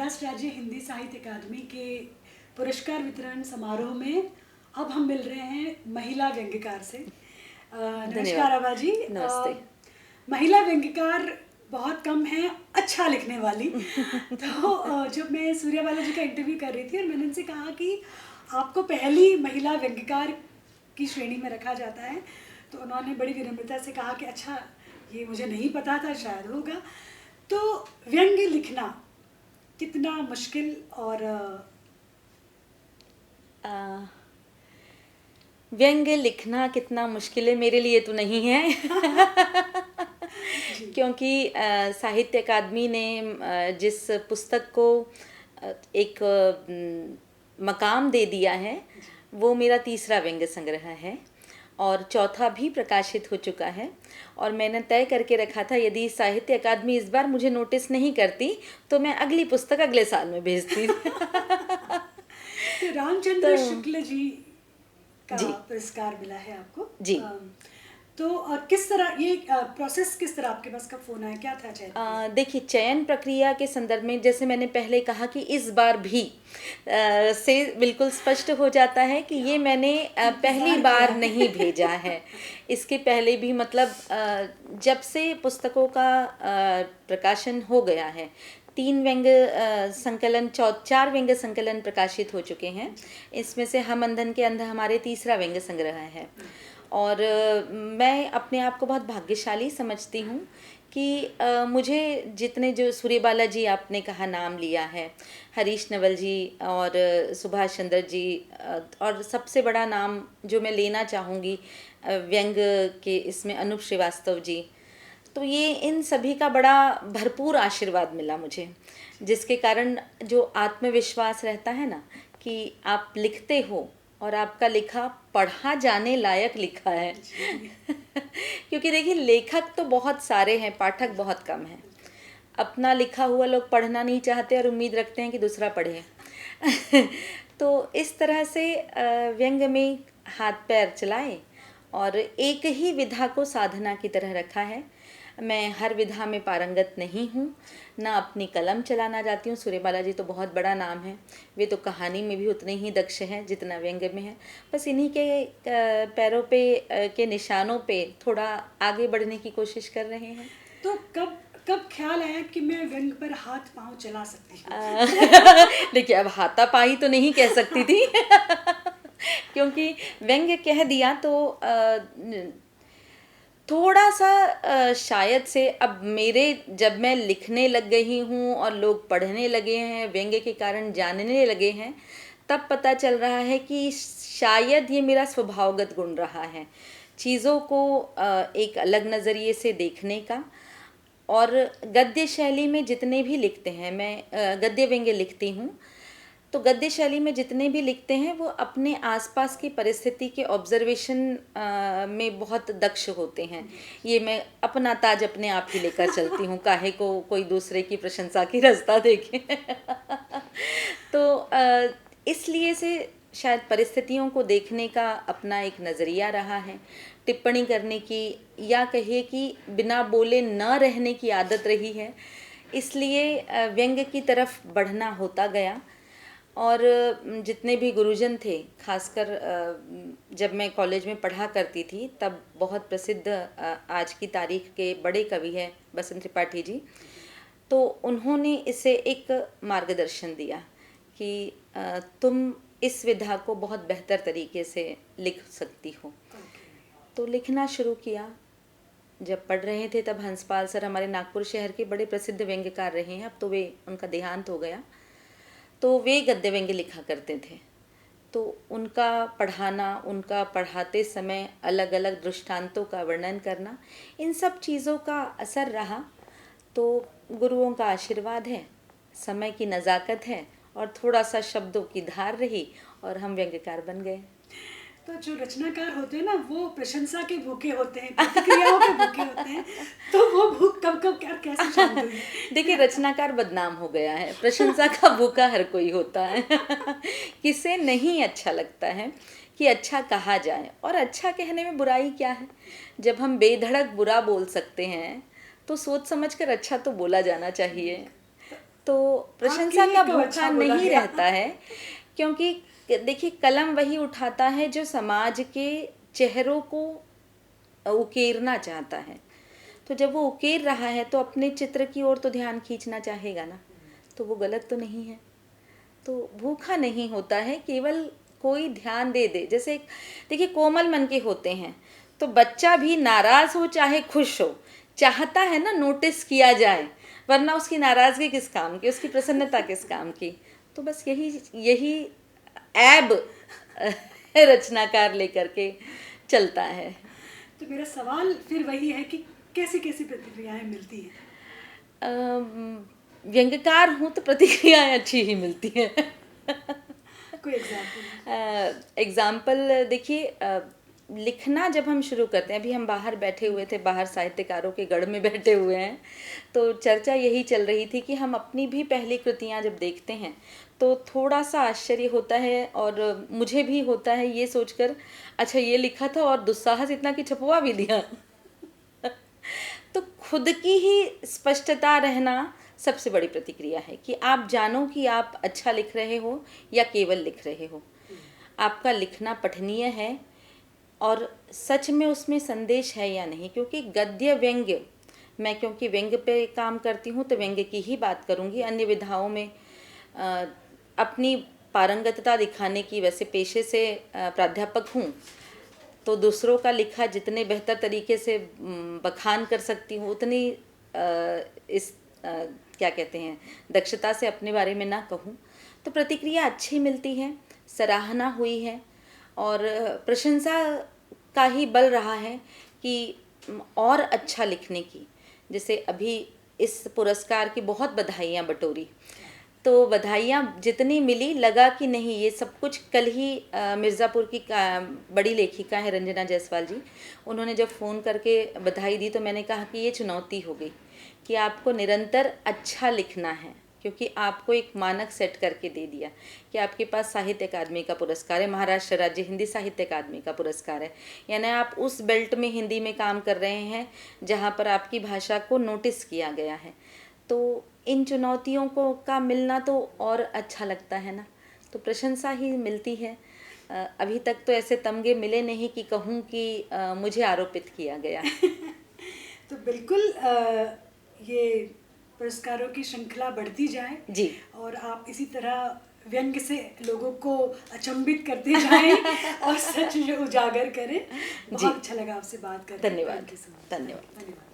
महाराष्ट्र राज्य हिंदी साहित्य अकादमी के पुरस्कार वितरण समारोह में अब हम मिल रहे हैं महिला व्यंग्यकार से। नमस्कार आभा जी। नमस्ते। महिला व्यंग्यकार बहुत कम हैं अच्छा लिखने वाली। तो जब मैं सूर्यबाला जी का इंटरव्यू कर रही थी और मैंने उनसे कहा कि आपको पहली महिला व्यंग्यकार की श्रेणी में रखा जाता है, तो उन्होंने बड़ी विनम्रता से कहा कि अच्छा ये मुझे नहीं पता था, शायद होगा। तो व्यंग्य लिखना कितना मुश्किल और व्यंग्य लिखना कितना मुश्किल है, मेरे लिए तो नहीं है। क्योंकि साहित्य अकादमी ने जिस पुस्तक को एक मकाम दे दिया है वो मेरा तीसरा व्यंग्य संग्रह है और चौथा भी प्रकाशित हो चुका है। और मैंने तय करके रखा था यदि साहित्य अकादमी इस बार मुझे नोटिस नहीं करती तो मैं अगली पुस्तक अगले साल में भेजती। तो रामचंद्र शुक्ल जी का पुरस्कार मिला है आपको जी। तो किस तरह ये प्रोसेस, किस तरह आपके पास कब फोन आया, क्या था चयन? देखिए, चयन प्रक्रिया के संदर्भ में जैसे मैंने पहले कहा कि इस बार भी से बिल्कुल स्पष्ट हो जाता है कि ये मैंने पहली बार नहीं भेजा है। इसके पहले भी मतलब जब से पुस्तकों का प्रकाशन हो गया है, 3 व्यंग्य संकलन 4 व्यंग्य संकलन प्रकाशित हो चुके हैं। इसमें से हम अंधन के अंध हमारे तीसरा व्यंग्य संग्रह है। और मैं अपने आप को बहुत भाग्यशाली समझती हूँ कि मुझे जितने जो सूर्यबाला जी आपने कहा नाम लिया है, हरीश नवल जी और सुभाष चंद्र जी, और सबसे बड़ा नाम जो मैं लेना चाहूँगी व्यंग्य के इसमें अनूप श्रीवास्तव जी, तो ये इन सभी का बड़ा भरपूर आशीर्वाद मिला मुझे, जिसके कारण जो आत्मविश्वास रहता है ना कि आप लिखते हो और आपका लिखा पढ़ा जाने लायक लिखा है। क्योंकि देखिए, लेखक तो बहुत सारे हैं, पाठक बहुत कम हैं। अपना लिखा हुआ लोग पढ़ना नहीं चाहते और उम्मीद रखते हैं कि दूसरा पढ़े। तो इस तरह से व्यंग्य में हाथ पैर चलाए और एक ही विधा को साधना की तरह रखा है। मैं हर विधा में पारंगत नहीं हूँ, ना अपनी कलम चलाना जाती हूँ। सूर्यबाला जी तो बहुत बड़ा नाम है, वे तो कहानी में भी उतने ही दक्ष हैं जितना व्यंग्य में है। बस इन्हीं के पैरों पे के निशानों पे थोड़ा आगे बढ़ने की कोशिश कर रहे हैं। तो कब ख्याल आया कि मैं व्यंग्य पर हाथ पांव चला सकती हूँ? देखिए, अब हाथापाई तो नहीं कह सकती थी। क्योंकि व्यंग्य कह दिया तो थोड़ा सा शायद से अब मेरे जब मैं लिखने लग गई हूँ और लोग पढ़ने लगे हैं, व्यंग्य के कारण जानने लगे हैं, तब पता चल रहा है कि शायद ये मेरा स्वभावगत गुण रहा है, चीज़ों को एक अलग नज़रिए से देखने का। और गद्य शैली में जितने भी लिखते हैं, मैं गद्य व्यंग्य लिखती हूँ, तो गद्य शैली में जितने भी लिखते हैं वो अपने आसपास की परिस्थिति के ऑब्जर्वेशन में बहुत दक्ष होते हैं। ये मैं अपना ताज अपने आप ही लेकर चलती हूँ, काहे को कोई दूसरे की प्रशंसा की रास्ता देखे। तो इसलिए से शायद परिस्थितियों को देखने का अपना एक नज़रिया रहा है, टिप्पणी करने की या कहिए कि बिना बोले न रहने की आदत रही है, इसलिए व्यंग्य की तरफ बढ़ना होता गया। और जितने भी गुरुजन थे, खासकर जब मैं कॉलेज में पढ़ा करती थी तब बहुत प्रसिद्ध आज की तारीख के बड़े कवि हैं बसंत त्रिपाठी जी, तो उन्होंने इसे एक मार्गदर्शन दिया कि तुम इस विधा को बहुत बेहतर तरीके से लिख सकती हो। तो लिखना शुरू किया। जब पढ़ रहे थे तब हंसपाल सर हमारे नागपुर शहर के बड़े प्रसिद्ध व्यंग्यकार रहे हैं, अब तो वे उनका देहांत हो गया, तो वे गद्य व्यंग्य लिखा करते थे। तो उनका पढ़ाना, उनका पढ़ाते समय अलग अलग दृष्टांतों का वर्णन करना, इन सब चीज़ों का असर रहा। तो गुरुओं का आशीर्वाद है, समय की नज़ाकत है और थोड़ा सा शब्दों की धार रही और हम व्यंग्यकार बन गए। तो जो रचनाकार होते हैं ना, वो प्रशंसा के भूखे होते हैं, प्रतिक्रियाओं के भूखे होते हैं, तो वो भूख कब कब क्या कैसे शांत हुई? देखिए, रचनाकार बदनाम हो गया है, प्रशंसा का भूखा हर कोई होता है। किसे नहीं अच्छा लगता है कि अच्छा कहा जाए, और अच्छा कहने में बुराई क्या है? जब हम बेधड़क बुरा बोल सकते हैं तो सोच समझ कर अच्छा तो बोला जाना चाहिए। तो प्रशंसा आपके का लिए तो भूखा अच्छा बोला नहीं गया। रहता है, क्योंकि देखिए कलम वही उठाता है जो समाज के चेहरों को उकेरना चाहता है। तो जब वो उकेर रहा है तो अपने चित्र की ओर तो ध्यान खींचना चाहेगा ना, तो वो गलत तो नहीं है। तो भूखा नहीं होता है, केवल कोई ध्यान दे दे। जैसे देखिए कोमल मन के होते हैं, तो बच्चा भी नाराज हो चाहे खुश हो चाहता है ना नोटिस किया जाए, वरना उसकी नाराजगी किस काम की, उसकी प्रसन्नता किस काम की। तो बस यही यही ऐब रचनाकार लेकर के चलता है। तो मेरा सवाल फिर वही है कि कैसी कैसी प्रतिक्रियाएं मिलती हैं? व्यंग्यकार हूँ तो प्रतिक्रियाएं अच्छी ही मिलती हैं। कोई एग्जाम्पल? एग्जाम्पल देखिए, लिखना जब हम शुरू करते हैं, अभी हम बाहर बैठे हुए थे, बाहर साहित्यकारों के गढ़ में बैठे हुए हैं, तो चर्चा यही चल रही थी कि हम अपनी भी पहली कृतियां जब देखते हैं तो थोड़ा सा आश्चर्य होता है, और मुझे भी होता है ये सोचकर, अच्छा ये लिखा था और दुस्साहस इतना कि छपवा भी दिया। तो खुद की ही स्पष्टता रहना सबसे बड़ी प्रतिक्रिया है कि आप जानो कि आप अच्छा लिख रहे हो या केवल लिख रहे हो। आपका लिखना पठनीय है और सच में उसमें संदेश है या नहीं, क्योंकि गद्य व्यंग्य, मैं क्योंकि व्यंग्य पे काम करती हूँ तो व्यंग्य की ही बात करूँगी। अन्य विधाओं में अपनी पारंगतता दिखाने की, वैसे पेशे से प्राध्यापक हूँ, तो दूसरों का लिखा जितने बेहतर तरीके से बखान कर सकती हूँ उतनी क्या कहते हैं, दक्षता से अपने बारे में ना कहूँ। तो प्रतिक्रिया अच्छी मिलती है, सराहना हुई है और प्रशंसा का ही बल रहा है कि और अच्छा लिखने की। जैसे अभी इस पुरस्कार की बहुत बधाइयाँ बटोरी, तो बधाइयाँ जितनी मिली लगा कि नहीं ये सब कुछ कल ही मिर्ज़ापुर की बड़ी लेखिका है रंजना जायसवाल जी, उन्होंने जब फ़ोन करके बधाई दी तो मैंने कहा कि ये चुनौती हो गई कि आपको निरंतर अच्छा लिखना है, क्योंकि आपको एक मानक सेट करके दे दिया कि आपके पास साहित्य अकादमी का पुरस्कार है, महाराष्ट्र राज्य हिंदी साहित्य अकादमी का पुरस्कार है, यानी आप उस बेल्ट में हिंदी में काम कर रहे हैं जहाँ पर आपकी भाषा को नोटिस किया गया है। तो इन चुनौतियों को का मिलना तो और अच्छा लगता है ना, तो प्रशंसा ही मिलती है। अभी तक तो ऐसे तमगे मिले नहीं कि कहूँ कि मुझे आरोपित किया गया। तो बिल्कुल ये पुरस्कारों की श्रृंखला बढ़ती जाए जी, और आप इसी तरह व्यंग्य से लोगों को अचंभित करते जाएं और सच उजागर करें। बहुत अच्छा लगा आपसे बात करके। धन्यवाद। धन्यवाद।